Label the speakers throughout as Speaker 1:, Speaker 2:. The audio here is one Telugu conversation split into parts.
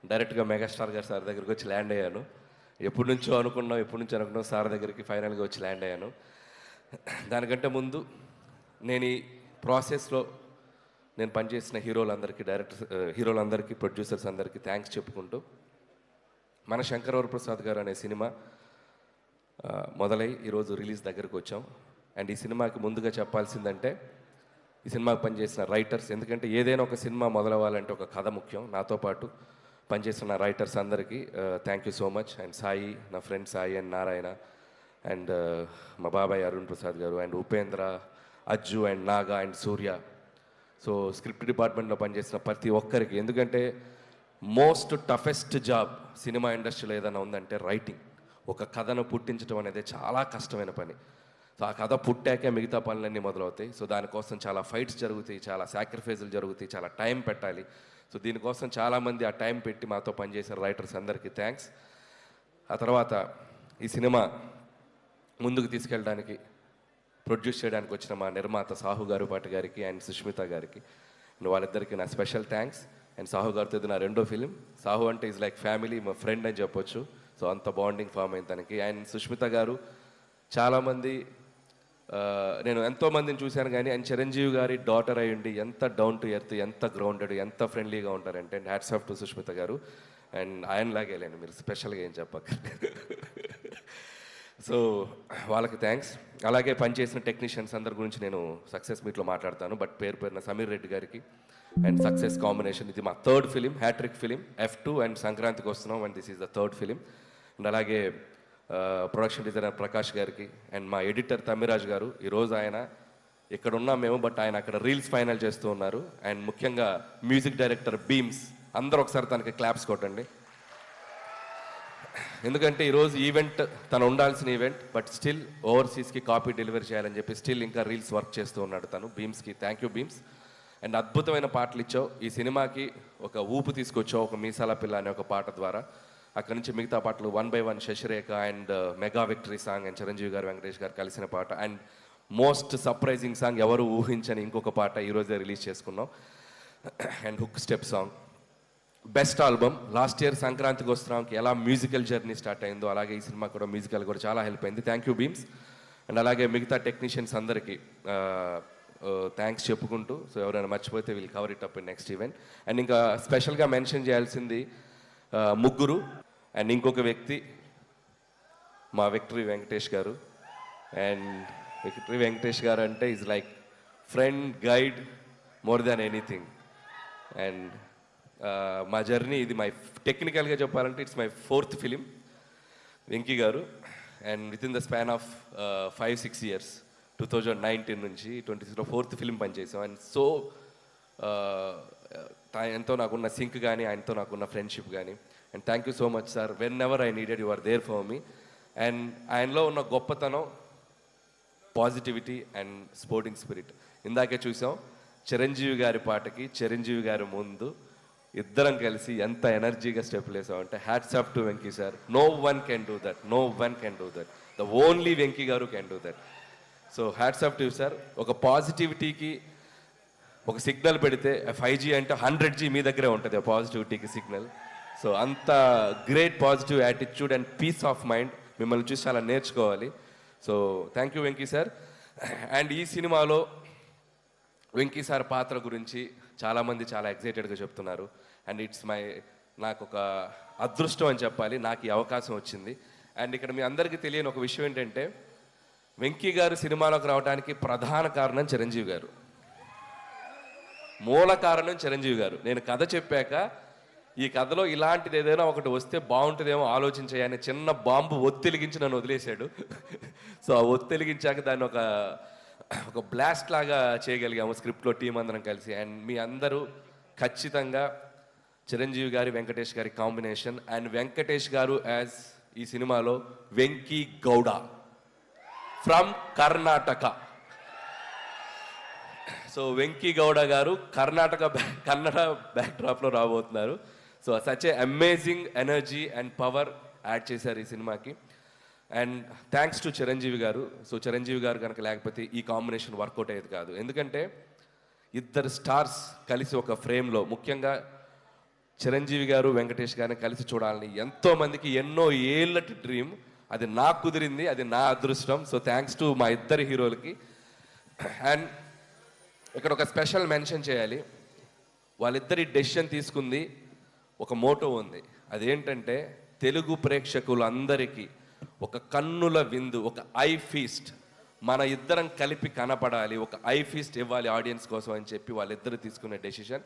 Speaker 1: డైరెక్ట్గా మెగాస్టార్ గారు సార్ దగ్గరికి వచ్చి ల్యాండ్ అయ్యాను. ఎప్పటి నుంచో అనుకున్నాం సార్ దగ్గరికి ఫైనల్గా వచ్చి ల్యాండ్ అయ్యాను. దానికంటే ముందు నేను ఈ ప్రాసెస్లో నేను పనిచేసిన హీరోలందరికీ ప్రొడ్యూసర్స్ అందరికీ థ్యాంక్స్ చెప్పుకుంటూ, మన శంకరవరప్రసాద్ గారు అనే సినిమా మొదలై ఈరోజు రిలీజ్ దగ్గరకు వచ్చాం. అండ్ ఈ సినిమాకి ముందుగా చెప్పాల్సిందంటే ఈ సినిమాకి పనిచేసిన రైటర్స్, ఎందుకంటే ఏదైనా ఒక సినిమా మొదలవ్వాలంటే ఒక కథ ముఖ్యం. నాతో పాటు పనిచేసిన రైటర్స్ అందరికీ thank you so much. And Sai, నా friend Sai and Narayana, and మా బాబాయ్ Arun Prasad garu, and Upendra, Ajju, and Naga, and Surya. So script డిపార్ట్మెంట్లో పనిచేసిన ప్రతి ఒక్కరికి, ఎందుకంటే మోస్ట్ టఫెస్ట్ జాబ్ సినిమా ఇండస్ట్రీలో ఏదైనా ఉందంటే రైటింగ్. ఒక కథను పుట్టించడం అనేది చాలా కష్టమైన పని. సో ఆ కథ పుట్టాకే మిగతా పనులన్నీ మొదలవుతాయి. సో దానికోసం చాలా ఫైట్స్ జరుగుతాయి, చాలా సాక్రిఫైజులు జరుగుతాయి, చాలా టైం పెట్టాలి. సో దీనికోసం చాలామంది ఆ టైం పెట్టి మాతో పనిచేసిన రైటర్స్ అందరికీ థ్యాంక్స్. ఆ తర్వాత ఈ సినిమా ముందుకు తీసుకెళ్ళడానికి, ప్రొడ్యూస్ చేయడానికి వచ్చిన మా నిర్మాత సాహు గారుపాటి గారికి అండ్ సుష్మిత గారికి, వాళ్ళిద్దరికీ నా స్పెషల్ థ్యాంక్స్. అండ్ సాహు గారితో ఇది నా రెండో ఫిలిం. సాహు అంటే ఈజ్ లైక్ ఫ్యామిలీ, మా ఫ్రెండ్ అని చెప్పొచ్చు. సో అంత బాండింగ్ ఫామ్ అయింది తనకి. అండ్ సుష్మిత గారు చాలామంది, నేను ఎంతోమందిని చూశాను కానీ అండ్ చిరంజీవి గారి డాటర్ అయ్యండి ఎంత డౌన్ టు ఎర్త్, ఎంత గ్రౌండెడ్, ఎంత ఫ్రెండ్లీగా ఉంటారంటే. And hats off to Sushmita గారు. అండ్ ఆయనలాగే లేండి, మీరు స్పెషల్గా ఏం చెప్పక. సో వాళ్ళకి థ్యాంక్స్. అలాగే పనిచేసిన టెక్నీషియన్స్ అందరి గురించి నేను సక్సెస్ మీట్లో మాట్లాడతాను, బట్ పేరున సమీర్ రెడ్డి గారికి అండ్ సక్సెస్ కాంబినేషన్. ఇది మా third film, hattrick film, F2. And సంక్రాంతికి వస్తున్నాం and this is the third film. And అలాగే ప్రొడక్షన్ డిజైనర్ ప్రకాష్ గారికి అండ్ మా ఎడిటర్ తమ్మిరాజ్ గారు. ఈరోజు ఆయన ఇక్కడ ఉన్నాం మేము, బట్ ఆయన అక్కడ రీల్స్ ఫైనల్ చేస్తూ ఉన్నారు. అండ్ ముఖ్యంగా మ్యూజిక్ డైరెక్టర్ బీమ్స్, అందరూ ఒకసారి తనకి క్లాప్స్ కొట్టండి. ఎందుకంటే ఈరోజు ఈవెంట్ తను ఉండాల్సిన ఈవెంట్, బట్ స్టిల్ ఓవర్సీస్కి కాపీ డెలివరీ చేయాలని చెప్పి స్టిల్ ఇంకా రీల్స్ వర్క్ చేస్తూ ఉన్నాడు తను. బీమ్స్కి థ్యాంక్ యూ బీమ్స్. అండ్ అద్భుతమైన పాటలు ఇచ్చావు ఈ సినిమాకి, ఒక ఊపు తీసుకొచ్చావు ఒక మీసాల పిల్ల అనే ఒక పాట ద్వారా. అక్కడి నుంచి మిగతా పాటలు 1 by 1 Sasirekha and mega victory song and Chiranjeevi garu Venkatesh గారు కలిసిన పాట, అండ్ మోస్ట్ సర్ప్రైజింగ్ సాంగ్ ఎవరు ఊహించని ఇంకొక పాట ఈరోజే రిలీజ్ చేసుకున్నాం, and hook step song. Best album. Last year సంక్రాంతికి వస్తున్నాంకి ఎలా మ్యూజికల్ జర్నీ స్టార్ట్ అయిందో అలాగే ఈ సినిమా కూడా మ్యూజికల్ కూడా చాలా హెల్ప్ అయింది. Thank you Bheems. అండ్ అలాగే మిగతా టెక్నీషియన్స్ అందరికీ థ్యాంక్స్ చెప్పుకుంటూ, సో ఎవరైనా మర్చిపోతే we'll cover it up in next event. And ఇంకా స్పెషల్గా మెన్షన్ చేయాల్సింది ముగ్గురు అండ్ ఇంకొక వ్యక్తి మా విక్టరీ వెంకటేష్ గారు. అండ్ విక్టరీ వెంకటేష్ గారు అంటే is like friend, guide, more than anything. And మా జర్నీ ఇది టెక్నికల్గా చెప్పాలంటే it's my 4th film Venky garu. And with in the span of 5-6 years 2019 నుంచి 2026లో 4th ఫిలిం పనిచేసాం. అండ్ సో ఆయనతో నాకున్న సింక్ కానీ ఆయనతో నాకున్న ఫ్రెండ్షిప్ కానీ. And thank you so much sir. Whenever I needed you are there for me. And ఆయనలో ఉన్న గొప్పతనం పాజిటివిటీ అండ్ స్పోర్టింగ్ స్పిరిట్. ఇందాకే చూసాం చిరంజీవి గారి పాటకి చిరంజీవి గారి ముందు ఇద్దరం కలిసి ఎంత ఎనర్జీగా స్టెప్లు వేసామంటే hats off to Venky sir. No one can do that, no one can do that, the only Venky garu can do that. So hats off to sir. ఒక పాజిటివిటీకి ఒక సిగ్నల్ పెడితే 5G అంటే 100G మీ దగ్గరే ఉంటుంది పాజిటివిటీకి సిగ్నల్. సో అంత great positive attitude and peace of mind మిమ్మల్ని చూసి చాలా నేర్చుకోవాలి. So thank you Venky sir. And ఈ సినిమాలో వెంకీ సార్ పాత్ర గురించి చాలామంది చాలా ఎక్సైటెడ్గా చెప్తున్నారు. అండ్ నాకు ఒక అదృష్టం అని చెప్పాలి, నాకు ఈ అవకాశం వచ్చింది. అండ్ ఇక్కడ మీ అందరికీ తెలియని ఒక విషయం ఏంటంటే వెంకీ గారు సినిమాలోకి రావడానికి ప్రధాన కారణం చిరంజీవి గారు, మూల కారణం చిరంజీవి గారు. నేను కథ చెప్పాక ఈ కథలో ఇలాంటిది ఏదైనా ఒకటి వస్తే బాగుంటుందేమో ఆలోచించాయని చిన్న బాంబు ఒత్తిలిగించి నన్ను వదిలేశాడు. సో ఆ ఒత్తిలిగించాక దాన్ని ఒక బ్లాస్ట్ లాగా చేయగలిగాము స్క్రిప్ట్లో టీం అందరం కలిసి. అండ్ మీ అందరూ ఖచ్చితంగా చిరంజీవి గారి వెంకటేష్ గారి కాంబినేషన్, అండ్ వెంకటేష్ గారు యాజ్ ఈ సినిమాలో వెంకీ గౌడ ఫ్రమ్ కర్ణాటక. సో వెంకీ గౌడ గారు కన్నడ బ్యాక్డ్రాప్లో రాబోతున్నారు. So such a amazing energy and power add చేశారు ఈ సినిమాకి. అండ్ థ్యాంక్స్ టు చిరంజీవి గారు. సో చిరంజీవి గారు కనుక లేకపోతే ఈ కాంబినేషన్ వర్కౌట్ అయ్యేది కాదు. ఎందుకంటే ఇద్దరు స్టార్స్ కలిసి ఒక ఫ్రేమ్లో, ముఖ్యంగా చిరంజీవి గారు వెంకటేష్ గారిని కలిసి చూడాలని ఎంతోమందికి ఎన్నో ఏళ్ళటి డ్రీమ్. అది నాకు కుదిరింది, అది నా అదృష్టం. సో థ్యాంక్స్ టు మా ఇద్దరు హీరోలకి. అండ్ ఇక్కడ ఒక స్పెషల్ మెన్షన్ చేయాలి. వాళ్ళిద్దరి డెసిషన్ తీసుకుంది ఒక మోటో ఉంది. అదేంటంటే తెలుగు ప్రేక్షకులందరికీ ఒక కన్నుల విందు, ఒక ఐ ఫీస్ట్, మన ఇద్దరం కలిపి కనపడాలి, ఒక ఐ ఫీస్ట్ ఇవ్వాలి ఆడియన్స్ కోసం అని చెప్పి వాళ్ళిద్దరు తీసుకునే డెసిషన్.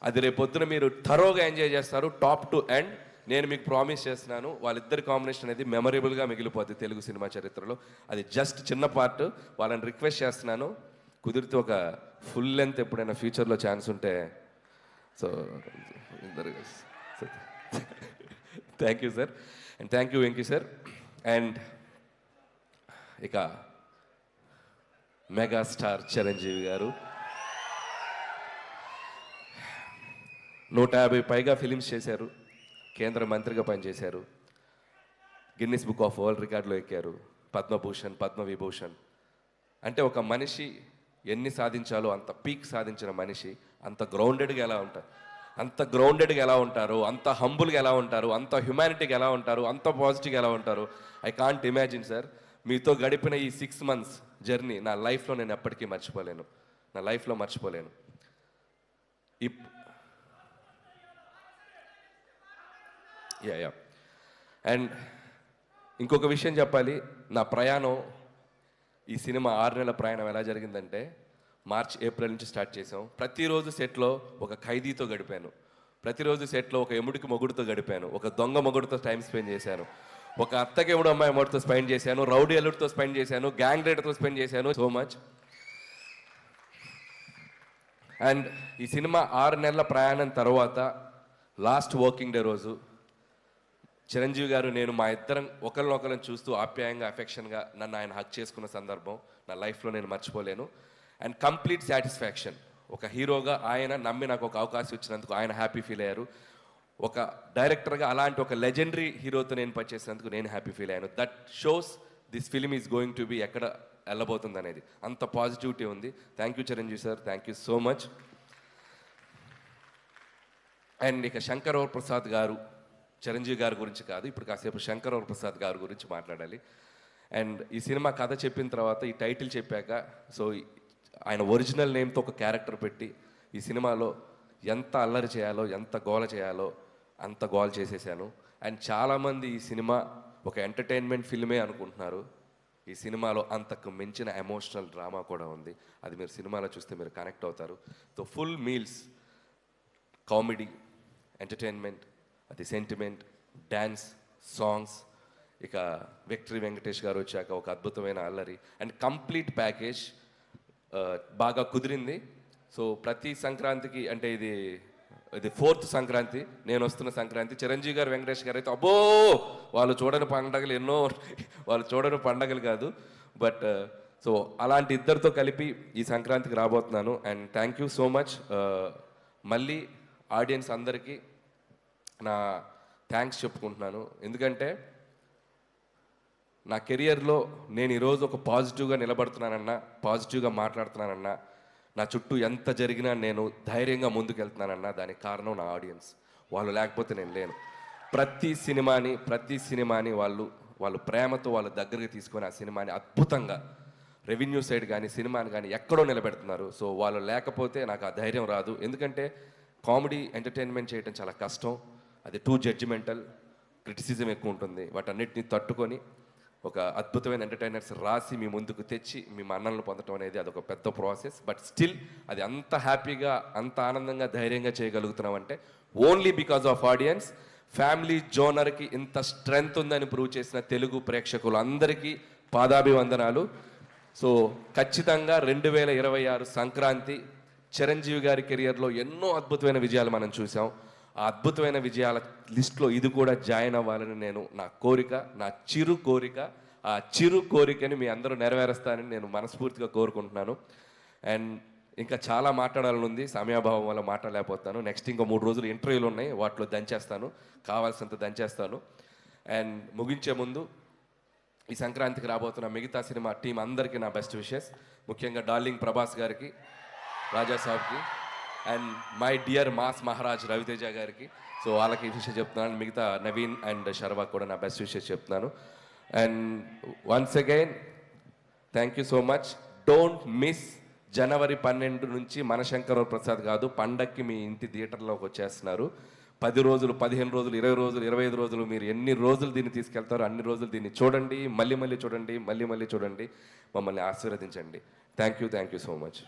Speaker 1: అది రేపొద్దున మీరు థరోగా ఎంజాయ్ చేస్తారు, టాప్ టు ఎండ్. నేను మీకు ప్రామిస్ చేస్తున్నాను, వాళ్ళిద్దరి కాంబినేషన్ అనేది మెమరబుల్గా మిగిలిపోద్ది తెలుగు సినిమా చరిత్రలో. అది జస్ట్ చిన్న పార్ట్. వాళ్ళని రిక్వెస్ట్ చేస్తున్నాను, కుదిరితే ఒక ఫుల్ లెంత్ ఎప్పుడైనా ఫ్యూచర్లో ఛాన్స్ ఉంటే. సో ఇద్దరు thank you sir, and thank you Venky sir. And ఇక మెగాస్టార్ చిరంజీవి గారు 150 పైగా ఫిలిమ్స్ చేశారు, కేంద్ర మంత్రిగా పనిచేశారు, గిన్నిస్ బుక్ ఆఫ్ వరల్డ్ రికార్డులో ఎక్కారు, పద్మభూషణ్, పద్మవిభూషణ్. అంటే ఒక మనిషి ఎన్ని సాధించాలో అంత పీక్ సాధించిన మనిషి అంత గ్రౌండెడ్గా ఎలా ఉంటారు, అంత హంబుల్గా ఎలా ఉంటారు, అంత హ్యుమానిటీగా ఎలా ఉంటారు, అంత పాజిటివ్గా ఎలా ఉంటారు. I can't imagine sir. మీతో గడిపిన ఈ 6 months జర్నీ నా లైఫ్లో నేను ఎప్పటికీ మర్చిపోలేను, నా లైఫ్లో మర్చిపోలేను. యా. అండ్ ఇంకొక విషయం చెప్పాలి. నా ప్రయాణం, ఈ సినిమా 6 నెలల ప్రయాణం ఎలా జరిగిందంటే, మార్చ్ ఏప్రిల్ నుంచి స్టార్ట్ చేసాం. ప్రతిరోజు సెట్లో ఒక ఖైదీతో గడిపాను, ప్రతిరోజు సెట్లో ఒక ఎముడికి మొగుడుతో గడిపాను, ఒక దొంగ మొగుడుతో టైం స్పెండ్ చేశాను, ఒక అత్తకి ఎముడు అమ్మాయి మొగుడుతో స్పెండ్ చేశాను, రౌడీ అల్లుడితో స్పెండ్ చేశాను, గ్యాంగ్ రైడర్తో స్పెండ్ చేశాను. So much. అండ్ ఈ సినిమా 6 నెలల ప్రయాణం తర్వాత లాస్ట్ వర్కింగ్ డే రోజు చిరంజీవి గారు, నేను మా ఇద్దరం ఒకరినొకరిని చూస్తూ ఆప్యాయంగా, అఫెక్షన్గా నన్ను ఆయన హక్ చేసుకున్న సందర్భం నా లైఫ్లో నేను మర్చిపోలేను. And complete satisfaction. ఒక హీరోగా ఆయన నమ్మి నాకు ఒక అవకాశం ఇచ్చినందుకు ఆయన హ్యాపీ ఫీల్ అయ్యారు. ఒక డైరెక్టర్గా అలాంటి ఒక లెజెండరీ హీరోతో నేను పనిచేసినందుకు నేను హ్యాపీ ఫీల్ అయ్యాను. That shows this film is going to be ఎక్కడ వెళ్ళబోతుంది అనేది. అంత పాజిటివిటీ ఉంది. Thank you Chiranjeevi sir, thank you so much. And ఇక శంకర్ ప్రసాద్ గారు, చిరంజీవి గారి గురించి కాదు, ఇప్పుడు కాసేపు శంకర్ ప్రసాద్ గారి గురించి మాట్లాడాలి. అండ్ ఈ సినిమా కథ చెప్పిన తర్వాత, ఈ టైటిల్ చెప్పాక, సో ఆయన ఒరిజినల్ నేమ్తో ఒక క్యారెక్టర్ పెట్టి ఈ సినిమాలో ఎంత అల్లరి చేయాలో, ఎంత గోల చేయాలో అంత గోల చేసేసాను. అండ్ చాలామంది ఈ సినిమా ఒక ఎంటర్టైన్మెంట్ ఫిల్మే అనుకుంటున్నారు. ఈ సినిమాలో అంతకు మించిన ఎమోషనల్ డ్రామా కూడా ఉంది. అది మీరు సినిమాలో చూస్తే మీరు కనెక్ట్ అవుతారు. So full meals, comedy, entertainment, అది సెంటిమెంట్, డ్యాన్స్, సాంగ్స్. ఇక విక్టరీ వెంకటేష్ గారు వచ్చాక ఒక అద్భుతమైన అల్లరి అండ్ కంప్లీట్ ప్యాకేజ్ బాగా కుదిరింది. సో ప్రతి సంక్రాంతికి, అంటే ఇది 4th సంక్రాంతి, నేను వస్తున్న సంక్రాంతి, చిరంజీవి గారు, వెంకటేష్ గారు అయితే అబ్బో వాళ్ళు చూడని పండగలు ఎన్నో, వాళ్ళు చూడని పండగలు కాదు. బట్ సో అలాంటి ఇద్దరితో కలిపి ఈ సంక్రాంతికి రాబోతున్నాను. And thank you so much. మళ్ళీ ఆడియన్స్ అందరికీ నా థ్యాంక్స్ చెప్పుకుంటున్నాను. ఎందుకంటే నా కెరియర్లో నేను ఈరోజు ఒక పాజిటివ్గా నిలబడుతున్నానన్నా, పాజిటివ్గా మాట్లాడుతున్నానన్నా, నా చుట్టూ ఎంత జరిగినా నేను ధైర్యంగా ముందుకెళ్తున్నానన్నా దానికి కారణం నా ఆడియన్స్. వాళ్ళు లేకపోతే నేను లేను. ప్రతి సినిమాని వాళ్ళు ప్రేమతో వాళ్ళ దగ్గరికి తీసుకొని ఆ సినిమాని అద్భుతంగా రెవెన్యూ సైడ్ కానీ, సినిమాని కానీ ఎక్కడో నిలబెడుతున్నారు. సో వాళ్ళు లేకపోతే నాకు ఆ ధైర్యం రాదు. ఎందుకంటే కామెడీ ఎంటర్టైన్మెంట్ చేయడం చాలా కష్టం. అది టూ జడ్జిమెంటల్, క్రిటిసిజం ఎక్కువ ఉంటుంది. వాటన్నిటిని తట్టుకొని ఒక అద్భుతమైన ఎంటర్టైనర్స్ రాసి మీ ముందుకు తెచ్చి మీ మన్ననలు పొందడం అనేది అదొక పెద్ద ప్రాసెస్. బట్ స్టిల్ అది అంత హ్యాపీగా, అంత ఆనందంగా, ధైర్యంగా చేయగలుగుతున్నాం అంటే only because of audience. Family జోనర్కి ఇంత స్ట్రెంగ్త్ ఉందని ప్రూవ్ చేసిన తెలుగు ప్రేక్షకులు అందరికీ పాదాభివందనాలు. సో ఖచ్చితంగా 2026 సంక్రాంతి చిరంజీవి గారి కెరియర్లో ఎన్నో అద్భుతమైన విజయాలు మనం చూసాం. ఆ అద్భుతమైన విజయాల లిస్ట్లో ఇది కూడా జాయిన్ అవ్వాలని నేను, నా కోరిక, నా చిరు కోరిక. ఆ చిరు కోరికని మీ అందరూ నెరవేరుస్తానని నేను మనస్ఫూర్తిగా కోరుకుంటున్నాను. అండ్ ఇంకా చాలా మాట్లాడాలని ఉంది, సమయాభావం వల్ల మాట్లాడలేకపోతాను. నెక్స్ట్ ఇంకో 3 రోజులు ఇంటర్వ్యూలు ఉన్నాయి, వాటిలో దంచేస్తాను, కావాల్సినంత దంచేస్తాను. అండ్ ముగించే ముందు ఈ సంక్రాంతికి రాబోతున్న మిగతా సినిమా టీం అందరికీ నా బెస్ట్ విషెస్. ముఖ్యంగా డార్లింగ్ ప్రభాస్ గారికి, రాజా సాబ్కి, and my dear mass Maharaj Ravi Teja గారికి. సో వాళ్ళకి విషయం చెప్తున్నాను, మిగతా నవీన్ అండ్ శర్వా కూడా నా బెస్ట్ విషెస్ చెప్తున్నాను. And once again thank you so much. Don't miss January 12 నుంచి మనశంకర ప్రసాద్ కాదు, పండక్కి మీ ఇంటి థియేటర్లోకి వచ్చేస్తున్నారు. 10 రోజులు, 15 రోజులు, 20 రోజులు, 25 రోజులు, మీరు ఎన్ని రోజులు దీన్ని తీసుకెళ్తారో అన్ని రోజులు దీన్ని చూడండి, మళ్ళీ మళ్ళీ చూడండి, మళ్ళీ మళ్ళీ చూడండి, మమ్మల్ని ఆశీర్వదించండి. Thank you so much.